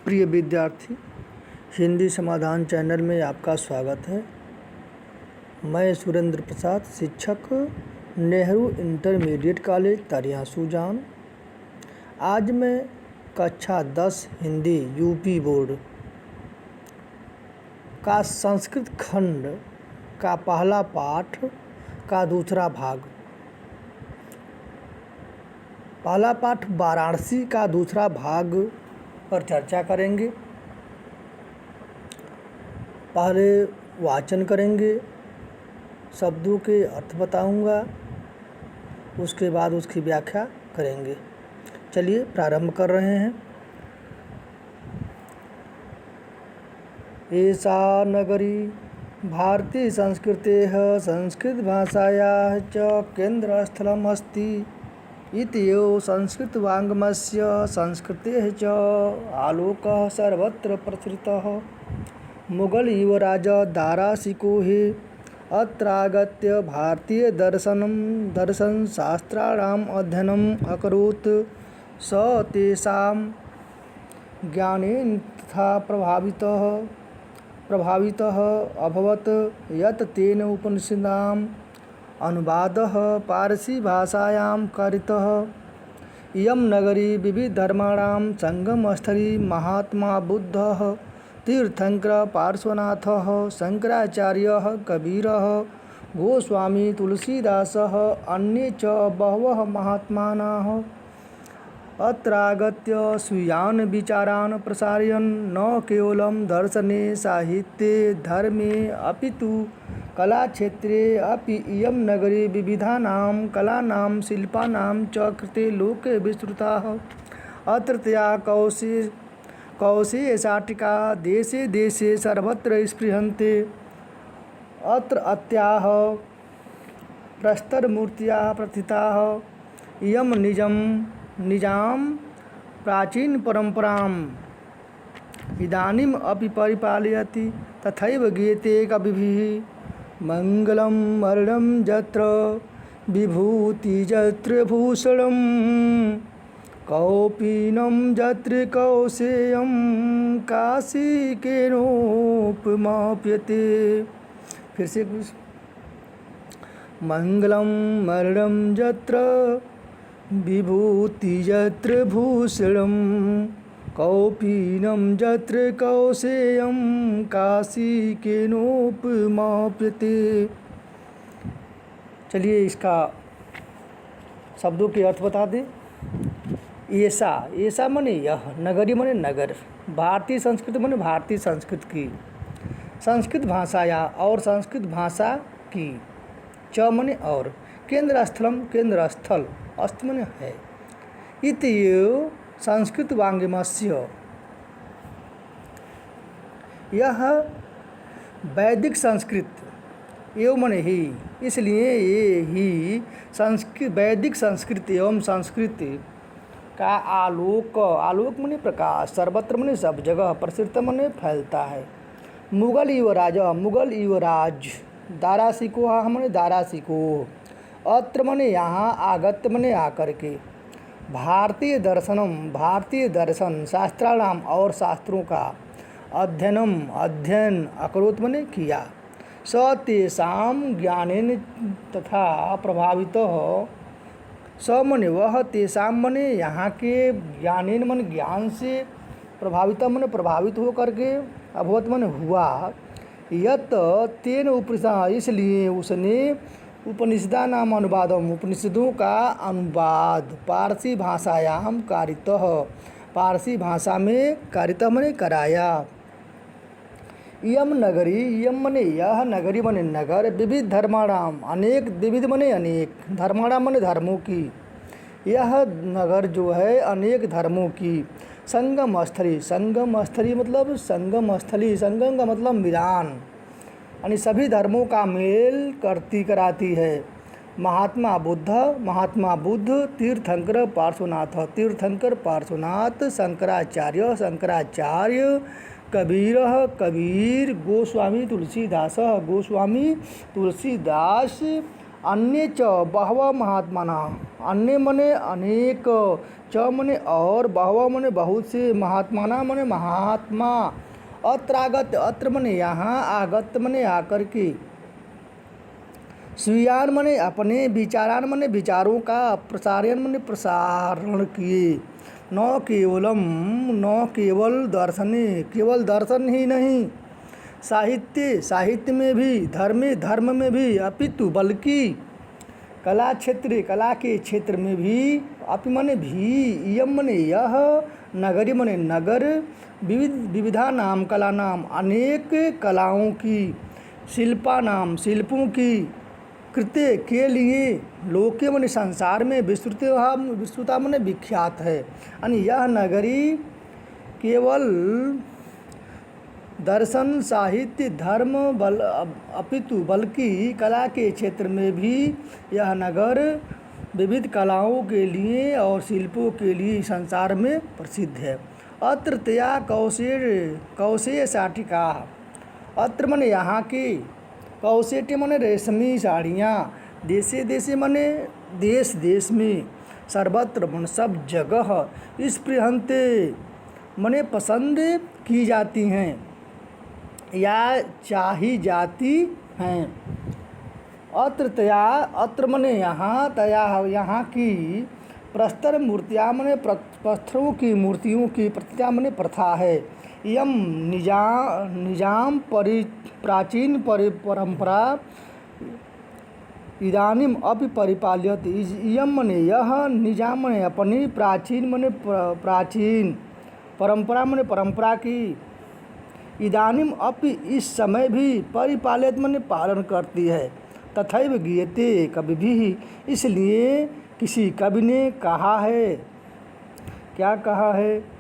प्रिय विद्यार्थी, हिंदी समाधान चैनल में आपका स्वागत है। मैं सुरेंद्र प्रसाद, शिक्षक, नेहरू इंटरमीडिएट कॉलेज तरियां सुजान। आज मैं कक्षा 10 हिंदी यूपी बोर्ड का संस्कृत खंड का पहला पाठ का दूसरा भाग, पहला पाठ वाराणसी का दूसरा भाग पर चर्चा करेंगे। पहले वाचन करेंगे, शब्दों के अर्थ बताऊंगा, उसके बाद उसकी व्याख्या करेंगे। चलिए प्रारंभ कर रहे हैं। एषा नगरी भारतीय संस्कृतेः संस्कृत भाषायाः च केन्द्रस्थलमस्ति इति एव संस्कृतवाङ्मयस्य संस्कृतेः च आलोकः सर्वत्र प्रसृतः। मुगल युवराज दारा शिकोह अत्रागत्य भारतीय दर्शनशास्त्राणाम् अध्ययनम् अकरोत्। स तेषां ज्ञानेन तथा प्रभावितः अभवत् यत् तेन उपनिषदाम् अनुवादः पारसी भाषायां कारितः। इयं नगरी विविधधर्माणां संगमस्थली। महात्मा बुद्धः, तीर्थंकर, पार्श्वनाथः, शंकराचार्यः, कबीरः, गोस्वामी, तुलसीदासः, अन्ये च बहवः महात्मानः अत्रागत्य स्वीयान् विचारान् प्रसारयन् न केवलं दर्शने, साहित्ये, धर्मे अपितु कलाक्षेत्रे अपि इयं नगरी विविधानां कलानां शिल्पानां च कृते लोके विस्तृताः। अत्रत्या कौशेयशाटिका देशे देशे सर्वत्र स्पृहन्ते। अत्रत्याः प्रस्तरमूर्तयः प्रथिताः। इयं निजां प्राचीनपरम्पराम् इदानीम् अपि परिपालयति। तथैव गीयते कविभिः मङ्गलं मरणं यत्र विभूतिर्यत्र भूषणं कौपीनं यत्र कौशेयं काशिकेनोपमाप्यते। फिर से कुछ। मङ्गलं मरणं यत्र विभूतिर्यत्र भूषणं कौपीनं यत्र कौशेयं काशिकेनोपमाप्यते। चलिए इसका शब्दों के अर्थ बता दें। ऐसा माने यह, नगरी माने नगर, भारतीय संस्कृति माने भारतीय संस्कृति की, संस्कृत भाषा या और संस्कृत भाषा की, च माने और, केंद्र स्थलम केंद्र स्थल, अस्त माने है, इति संस्कृत वाङ्मयस्य, यह वैदिक संस्कृत, एवं माने ही, इसलिए ये ही वैदिक संस्कृत एवं संस्कृति का आलोक माने प्रकाश, सर्वत्र माने सब जगह, प्रसृत माने फैलता है। मुगल युवराज दारा शिकोह माने दारा शिकोह, अत्र माने यहाँ, आगत माने आकर के, भारतीय दर्शन शास्त्राणाम और शास्त्रों का अध्ययन अकरोत् माने किया। स तेषां ज्ञानेन तथा प्रभावितः, स माने वह, तेषां माने यहाँ के, ज्ञानेन माने ज्ञान से, प्रभावित माने प्रभावित हो करके, अभवत माने हुआ, यत तेन उपनिषद, इसलिए उसने उपनिषदा नाम अनुवादम, उपनिषदों का अनुवाद, पारसी भाषायाम कारितः, पारसी भाषा में कारितः माने कराया। इयम माने यह, नगरी माने नगर, विविध धर्माणाम, अनेक, विविध माने अनेक, धर्माणाम माने धर्मों की, यह नगर जो है अनेक धर्मों की, संगम स्थली मतलब संगम स्थली, संगम का मतलब मिलान, यानी सभी धर्मों का मेल कराती है। महात्मा बुद्ध, तीर्थंकर पार्श्वनाथ, शंकराचार्य, कबीर, गोस्वामी तुलसीदास, अन्य च बहवः महात्माना, अन्य मने अनेक, च मने और, बहवः मने बहुत से, महात्माना मने महात्मा, अत्रागत अत्र मने यहाँ, आगत मने आकर के, स्वीयान मने अपने, विचारान मने विचारों का, प्रसारयन मने प्रसारण किए, न केवलम, न केवल दर्शने, केवल दर्शन ही नहीं, साहित्य, साहित्य में भी, धर्मे, धर्म में भी, अपितु बल्कि, कला क्षेत्र, कला के क्षेत्र में भी, अपि मने भी, इयम मने यह, नगरी मने नगर, विविधा नाम, कला नाम अनेक कलाओं की, शिल्पा नाम शिल्पों की, कृत्य के लिए, लोके मने संसार में, विस्तृता मने विख्यात है। यानी यह नगरी केवल दर्शन, साहित्य, धर्म अपितु बल्कि कला के क्षेत्र में भी यह नगर विविध कलाओं के लिए और शिल्पों के लिए संसार में प्रसिद्ध है। अत्र तया कौशेय साटिका, अत्र मने यहाँ की, कौशेटे मने रेशमी साड़ियाँ, देशे देशे मने देश देश में, सर्वत्र मन सब जगह, स्पृहन्ते मने पसंद की जाती हैं या चाही जाती हैं। अत्र तया, अत्र मने यहाँ, तया यहाँ की, प्रस्तर मूर्तियाँ मने पत्थरों की मूर्तियों की, प्रतिज्ञा मने प्रथा है। यम निजाम प्राचीन परंपरा, इदानीम अपि परिपाल्यते, इयम मने यह, निजाम मने अपनी, प्राचीन मने प्राचीन, परंपरा मने परंपरा की, इदानीम अपि इस समय भी, परिपालित मने पालन करती है। तथैव गीयते कवि भी, इसलिए किसी कवि ने कहा है, क्या कहा है,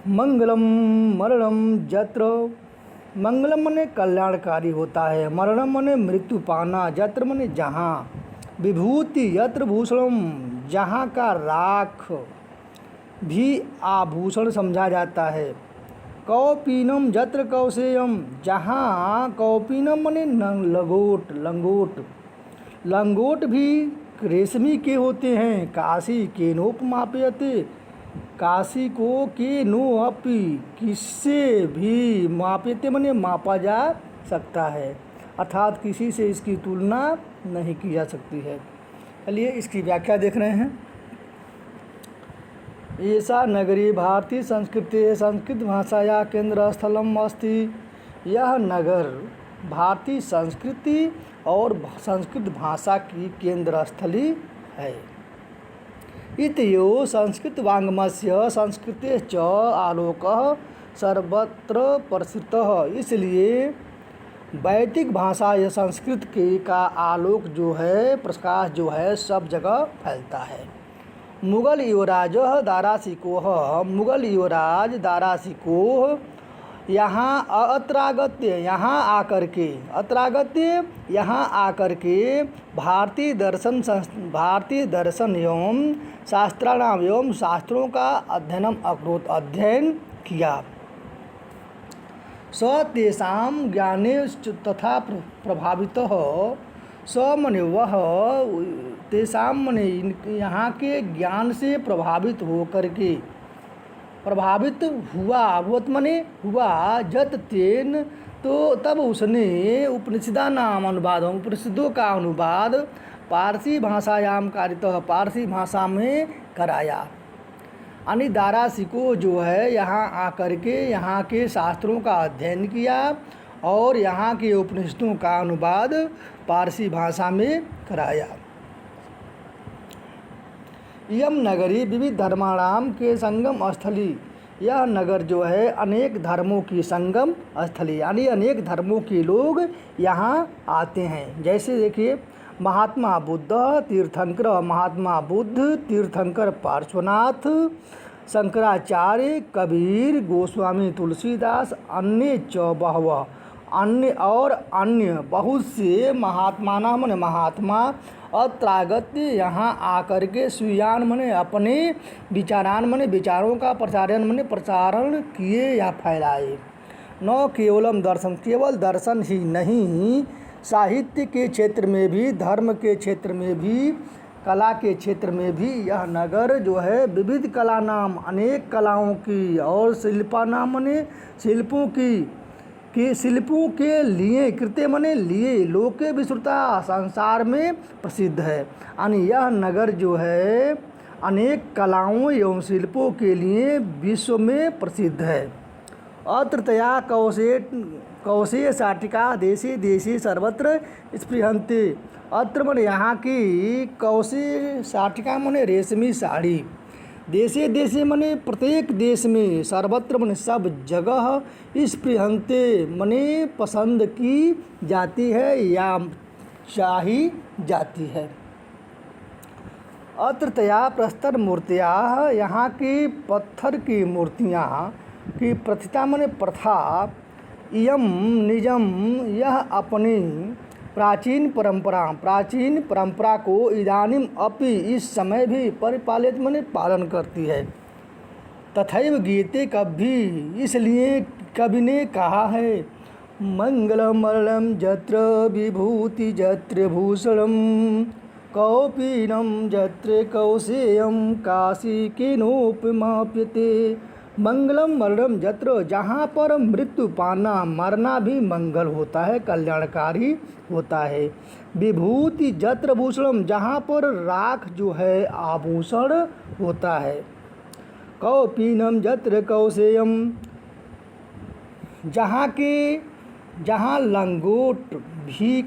मंगलम मरणम जत्र, मंगलम मने कल्याणकारी होता है, मरणम मने मृत्यु पाना, जत्र मने जहाँ, विभूति यत्र भूषणम, जहाँ का राख भी आभूषण समझा जाता है, कौपीनम जत्र कौशेयम, जहाँ कौपीनम मने लंगोट, लंगोट, लंगोट भी रेशमी के होते हैं, काशी के नोपमाप्यते, काशी को के नो अपि, किससे भी, माप्यते मने मापा जा सकता है, अर्थात किसी से इसकी तुलना नहीं की जा सकती है। चलिए इसकी व्याख्या देख रहे हैं। ऐसा नगरी भारतीय संस्कृति, संस्कृत भाषाया केंद्र स्थलम अस्ति, यह नगर भारतीय संस्कृति और संस्कृत भाषा की केंद्र स्थली है। इत्यो संस्कृत वाङ्मयस्य संस्कृते च आलोकः सर्वत्र प्रसृतः, इसलिए वैदिक भाषा या संस्कृत के का आलोक जो है, प्रकाश जो है, सब जगह फैलता है। मुगल युवराज दाराशिकोह, मुगल युवराज दाराशिकोह यहाँ अत्रागत्य, यहाँ आकर के, अत्रागत्य यहाँ आकर के, भारतीय दर्शन एवं शास्त्राणाम एवं शास्त्रों का अध्ययनम अकरोत्, अध्ययन किया। स तेषां ज्ञाने तथा प्रभावितः, स मने वह, तेषां मने यहाँ के ज्ञान से प्रभावित होकर के, प्रभावित हुआ, भूत मने हुआ, जत तेन तो तब उसने, उपनिषदा नाम अनुवाद, उपनिषदों का अनुवाद पारसी भाषायाम कारितः, पारसी भाषा में कराया। यानी दाराशिको जो है यहाँ आकर के यहाँ के शास्त्रों का अध्ययन किया और यहाँ के उपनिषदों का अनुवाद पारसी भाषा में कराया। यम नगरी विविध धर्माणाम के संगम स्थली, यह नगर जो है अनेक धर्मों की संगम स्थली, यानी अनेक धर्मों के लोग यहाँ आते हैं। जैसे देखिए महात्मा बुद्ध तीर्थंकर, महात्मा बुद्ध तीर्थंकर पार्श्वनाथ, शंकराचार्य, कबीर, गोस्वामी तुलसीदास, अन्य च बहवः, अन्य और अन्य बहुत से, महात्माना मने महात्मा, अत्रागत्य यहाँ आकर के, स्वीयान मने अपने, विचारान मने विचारों का, प्रसारण मने प्रसारण किए या फैलाए। न केवलम दर्शन, केवल दर्शन ही नहीं, साहित्य के क्षेत्र में भी, धर्म के क्षेत्र में भी, कला के क्षेत्र में भी यह नगर जो है विविध कला नाम अनेक कलाओं की और शिल्पा नाम मने शिल्पों की शिल्पों के लिए कृत्य मने लिए लोके विश्रुता संसार में प्रसिद्ध है। यानी यह नगर जो है अनेक कलाओं एवं शिल्पों के लिए विश्व में प्रसिद्ध है। अत्र तया कौशे साटिका देशे देशे सर्वत्र स्पृहन्ते। अत्र मन यहाँ की कौशे साटिका मने रेशमी साड़ी, देशे देशे मने प्रत्येक देश में, सर्वत्र मने सब जगह, स्पृहन्ते मने पसंद की जाती है या चाही जाती है। अत्र तया प्रस्तर मूर्तियाँ, यहाँ की पत्थर की मूर्तियाँ की प्रथिता मने प्रथा, इयम निजम यह अपनी प्राचीन परंपरा को इदानीम अपि इस समय भी परिपालित मने पालन करती है। तथैव गीते कभी इसलिए कवि ने कहा है, मंगलमर्णम जत्र विभूति जत्र भूषणम कौपीनम जत्र कौशेयम काशी केनोपमाप्यते। मंगलम मरणम जत्र, जहाँ पर मृत्यु पाना मरना भी मंगल होता है, कल्याणकारी होता है। विभूति जत्र भूषणम, जहाँ पर राख जो है आभूषण होता है। कौपीनम जत्र कौशेयम, जहाँ लंगोट भी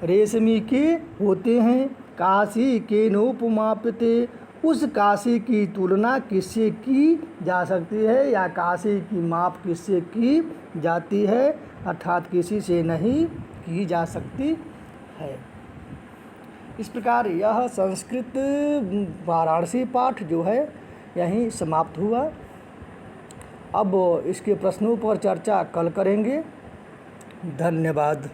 रेशमी के होते हैं। काशी के नोपमाप्यते, उस काशी की तुलना किससे की जा सकती है या काशी की माप किससे की जाती है, अर्थात किसी से नहीं की जा सकती है। इस प्रकार यह संस्कृत वाराणसी पाठ जो है यहीं समाप्त हुआ। अब इसके प्रश्नों पर चर्चा कल करेंगे। धन्यवाद।